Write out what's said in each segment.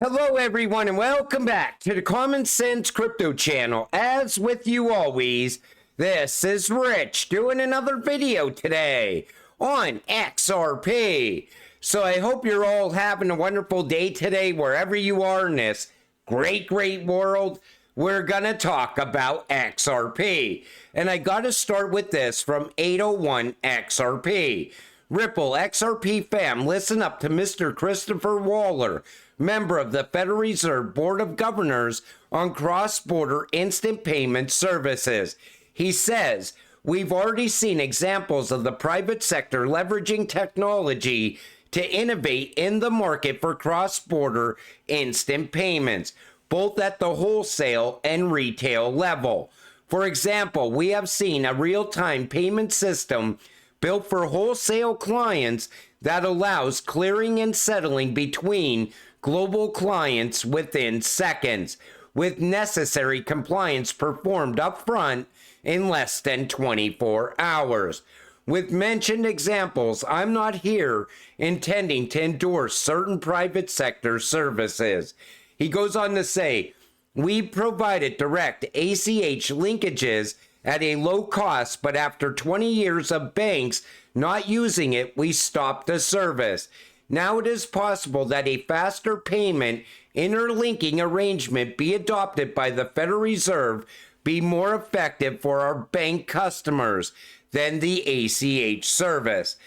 Hello everyone and welcome back to the Common Sense Crypto channel. As with you always, this is Rich doing another video today on XRP. So I hope you're all having a wonderful day today wherever you are in this great world. We're gonna talk about XRP. And I gotta start with this from 801 XRP. Ripple XRP fam, listen up to Mr. Christopher Waller, member of the Federal Reserve Board of Governors on cross-border instant payment services. He says, we've already seen examples of the private sector leveraging technology to innovate in the market for cross-border instant payments, both at the wholesale and retail level. For example, we have seen a real-time payment system built for wholesale clients that allows clearing and settling between global clients within seconds, with necessary compliance performed upfront in less than 24 hours. With mentioned examples, I'm not here intending to endorse certain private sector services. He goes on to say, we provided direct ACH linkages at a low cost, but after 20 years of banks not using it, we stopped the service. Now it is possible that a faster payment interlinking arrangement be adopted by the Federal Reserve be more effective for our bank customers than the ACH service.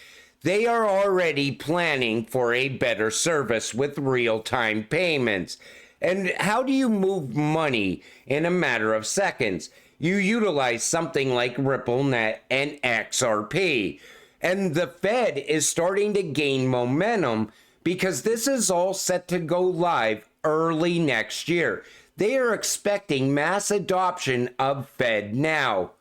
They are already planning for a better service with real-time payments. And how do you move money in a matter of seconds? You utilize something like RippleNet and XRP. And the Fed is starting to gain momentum because this is all set to go live early next year. They are expecting mass adoption of Fed now.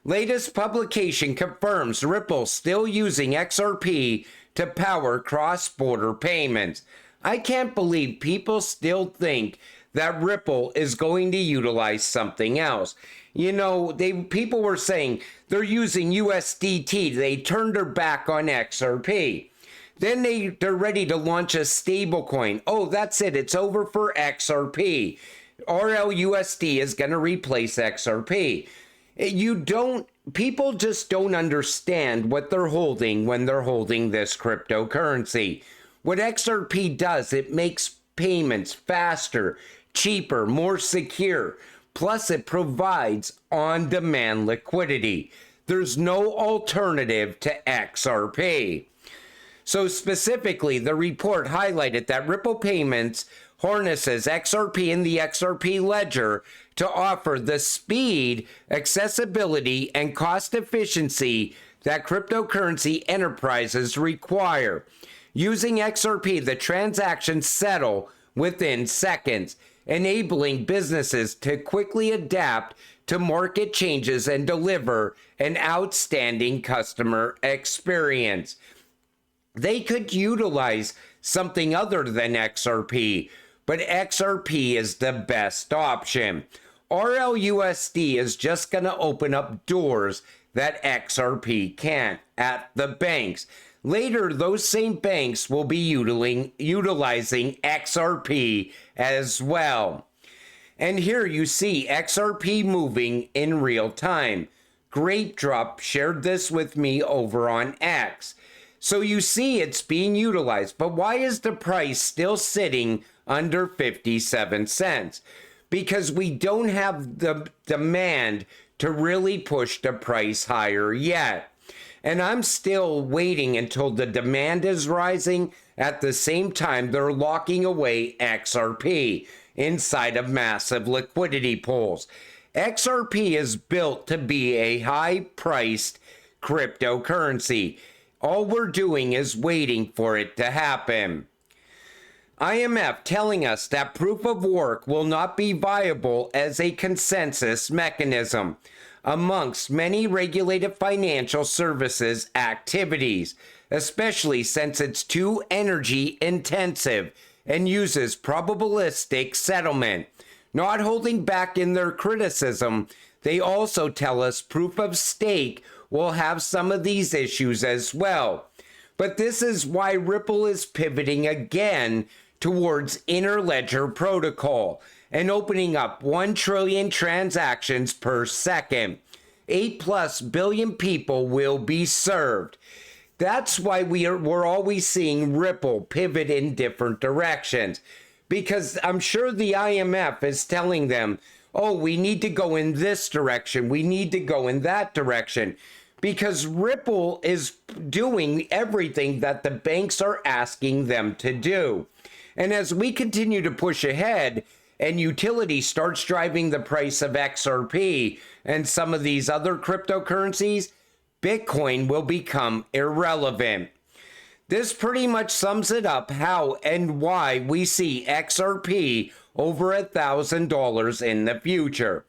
Latest publication confirms Ripple still using XRP to power cross-border payments. I can't believe people still think that Ripple is going to utilize something else. You know, people were saying they're using USDT. They turned their back on XRP. Then they're ready to launch a stable coin. Oh, that's it. It's over for XRP. RLUSD is going to replace XRP. People just don't understand what they're holding when they're holding this cryptocurrency. What XRP does, it makes payments faster, cheaper, more secure. Plus, it provides on-demand liquidity. There's no alternative to XRP. So specifically, the report highlighted that Ripple Payments harnesses XRP and the XRP ledger to offer the speed, accessibility, and cost efficiency that cryptocurrency enterprises require. Using XRP, the transactions settle within seconds, enabling businesses to quickly adapt to market changes and deliver an outstanding customer experience. They could utilize something other than XRP, but XRP is the best option. RLUSD is just going to open up doors that XRP can't at the banks. Later, those same banks will be utilizing XRP as well. And here you see XRP moving in real time. GrapeDrop shared this with me over on X. So you see it's being utilized, but why is the price still sitting under 57 cents? Because we don't have the demand to really push the price higher yet. And I'm still waiting until the demand is rising. At the same time, they're locking away XRP inside of massive liquidity pools. XRP is built to be a high-priced cryptocurrency. All we're doing is waiting for it to happen. IMF telling us that proof of work will not be viable as a consensus mechanism amongst many regulated financial services activities, especially since it's too energy intensive and uses probabilistic settlement. Not holding back in their criticism, they also tell us proof of stake will have some of these issues as well. But this is why Ripple is pivoting again towards interledger protocol and opening up 1 trillion transactions per second. 8+ billion people will be served. That's why we're always seeing Ripple pivot in different directions, because I'm sure the IMF is telling them, oh, we need to go in this direction, we need to go in that direction, because Ripple is doing everything that the banks are asking them to do. And as we continue to push ahead and utility starts driving the price of XRP and some of these other cryptocurrencies, Bitcoin will become irrelevant. This pretty much sums it up how and why we see XRP over $1,000 in the future.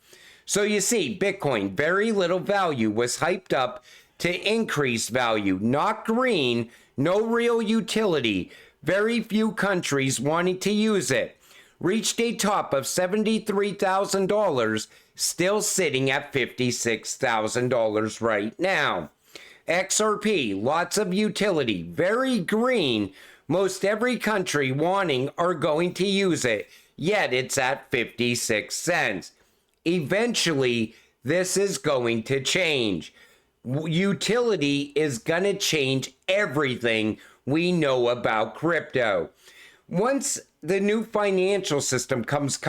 So you see, Bitcoin, very little value, was hyped up to increase value, not green, no real utility, very few countries wanting to use it. Reached a top of $73,000, still sitting at $56,000 right now. XRP, lots of utility, very green, most every country wanting or going to use it, yet it's at 56 cents. Eventually, this is going to change. Utility is going to change everything we know about crypto. Once the new financial system comes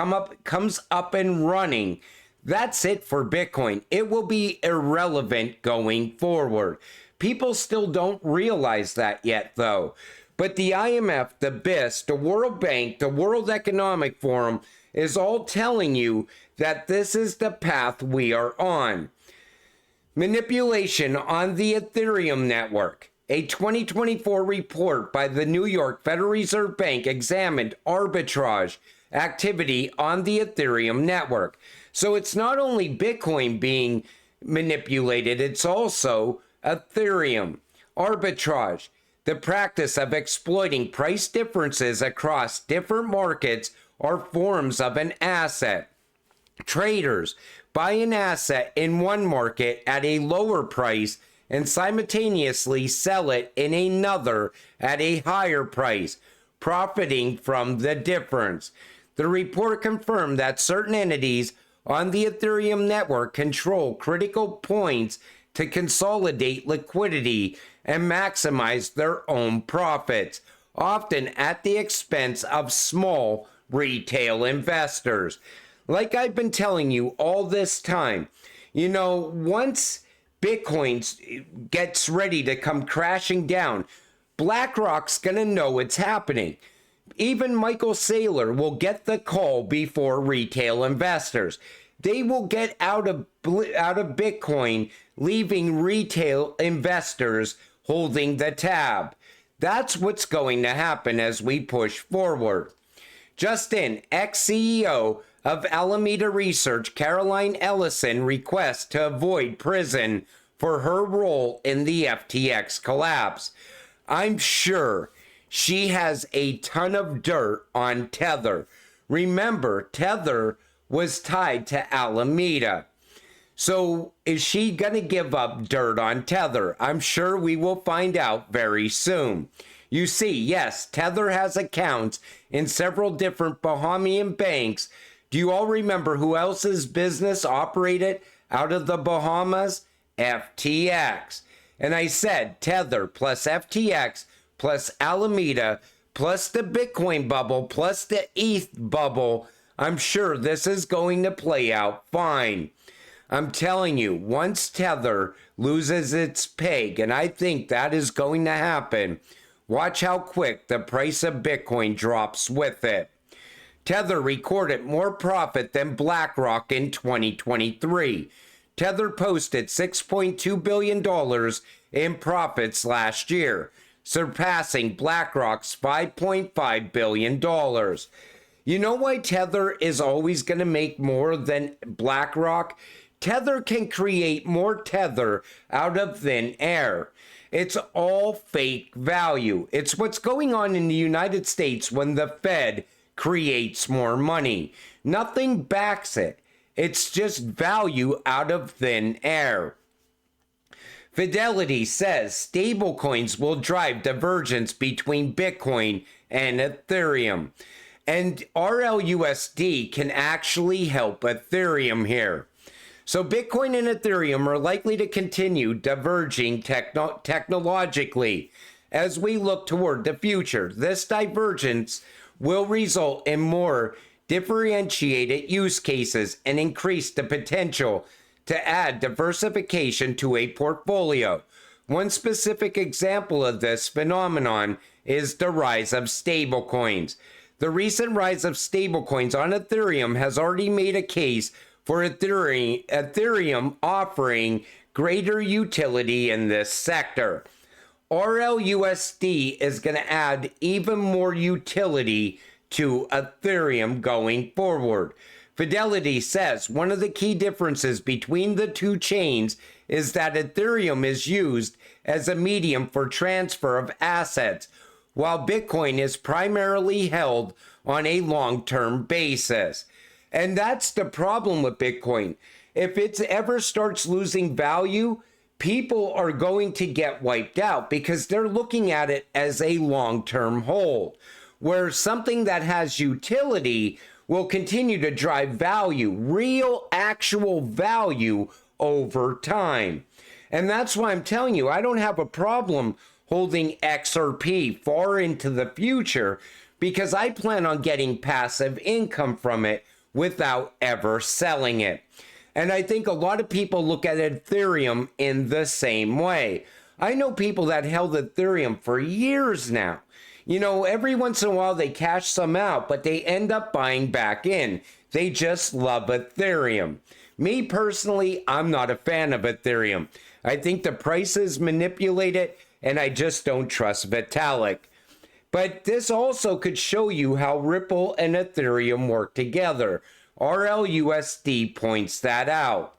up and running, that's it for Bitcoin. It will be irrelevant going forward. People still don't realize that yet, though. But the IMF, the BIS, the World Bank, the World Economic Forum is all telling you that this is the path we are on. Manipulation on the Ethereum network. A 2024 report by the New York Federal Reserve Bank examined arbitrage activity on the Ethereum network. So it's not only Bitcoin being manipulated, it's also Ethereum. Arbitrage, the practice of exploiting price differences across different markets or forms of an asset. Traders buy an asset in one market at a lower price and simultaneously sell it in another at a higher price, profiting from the difference. The report confirmed that certain entities on the Ethereum network control critical points to consolidate liquidity and maximize their own profits, often at the expense of small retail investors. Like I've been telling you all this time, once Bitcoin gets ready to come crashing down, BlackRock's going to know it's happening. Even Michael Saylor will get the call before retail investors. They will get out of Bitcoin, leaving retail investors holding the tab. That's what's going to happen as we push forward. Just in, ex-CEO of Alameda Research, Caroline Ellison, requests to avoid prison for her role in the FTX collapse. I'm sure she has a ton of dirt on Tether. Remember, Tether was tied to Alameda. So is she going to give up dirt on Tether? I'm sure we will find out very soon. You see, yes, Tether has accounts in several different Bahamian banks. Do you all remember who else's business operated out of the Bahamas? FTX. And I said Tether plus FTX plus Alameda plus the Bitcoin bubble plus the ETH bubble. I'm sure this is going to play out fine. I'm telling you, once Tether loses its peg, and I think that is going to happen, watch how quick the price of Bitcoin drops with it. Tether recorded more profit than BlackRock in 2023. Tether posted $6.2 billion in profits last year, surpassing BlackRock's $5.5 billion. You know why Tether is always going to make more than BlackRock? Tether can create more Tether out of thin air. It's all fake value. It's what's going on in the United States when the Fed creates more money. Nothing backs it. It's just value out of thin air. Fidelity says stablecoins will drive divergence between Bitcoin and Ethereum. And RLUSD can actually help Ethereum here. So Bitcoin and Ethereum are likely to continue diverging technologically as we look toward the future. This divergence will result in more differentiated use cases and increase the potential to add diversification to a portfolio. One specific example of this phenomenon is the rise of stablecoins. The recent rise of stablecoins on Ethereum has already made a case for Ethereum offering greater utility in this sector. RLUSD is going to add even more utility to Ethereum going forward. Fidelity says one of the key differences between the two chains is that Ethereum is used as a medium for transfer of assets, while Bitcoin is primarily held on a long-term basis. And that's the problem with Bitcoin. If it ever starts losing value, people are going to get wiped out because they're looking at it as a long-term hold, where something that has utility will continue to drive value, real, actual value over time. And that's why I'm telling you, I don't have a problem holding XRP far into the future because I plan on getting passive income from it without ever selling it. And I think a lot of people look at Ethereum in the same way. I know people that held Ethereum for years now. You know, every once in a while they cash some out, but they end up buying back in. They just love Ethereum. Me personally, I'm not a fan of Ethereum. I think the price is manipulated, and I just don't trust Vitalik. But this also could show you how Ripple and Ethereum work together. RLUSD points that out.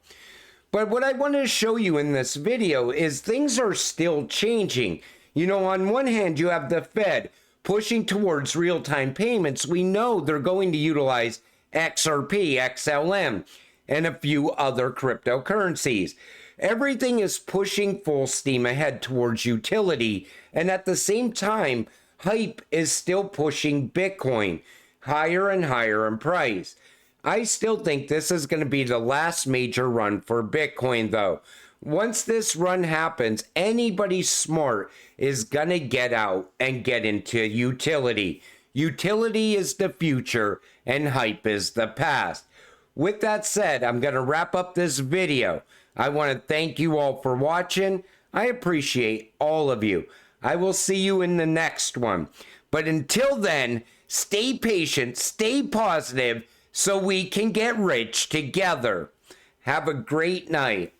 But what I want to show you in this video is things are still changing. You know, on one hand, you have the Fed pushing towards real-time payments. We know they're going to utilize XRP, XLM, and a few other cryptocurrencies. Everything is pushing full steam ahead towards utility, and at the same time, hype is still pushing Bitcoin higher and higher in price. I still think this is going to be the last major run for Bitcoin, though. Once this run happens, anybody smart is going to get out and get into utility. Utility is the future, and hype is the past. With that said, I'm going to wrap up this video. I want to thank you all for watching. I appreciate all of you. I will see you in the next one. But until then, stay patient, stay positive, so we can get rich together. Have a great night.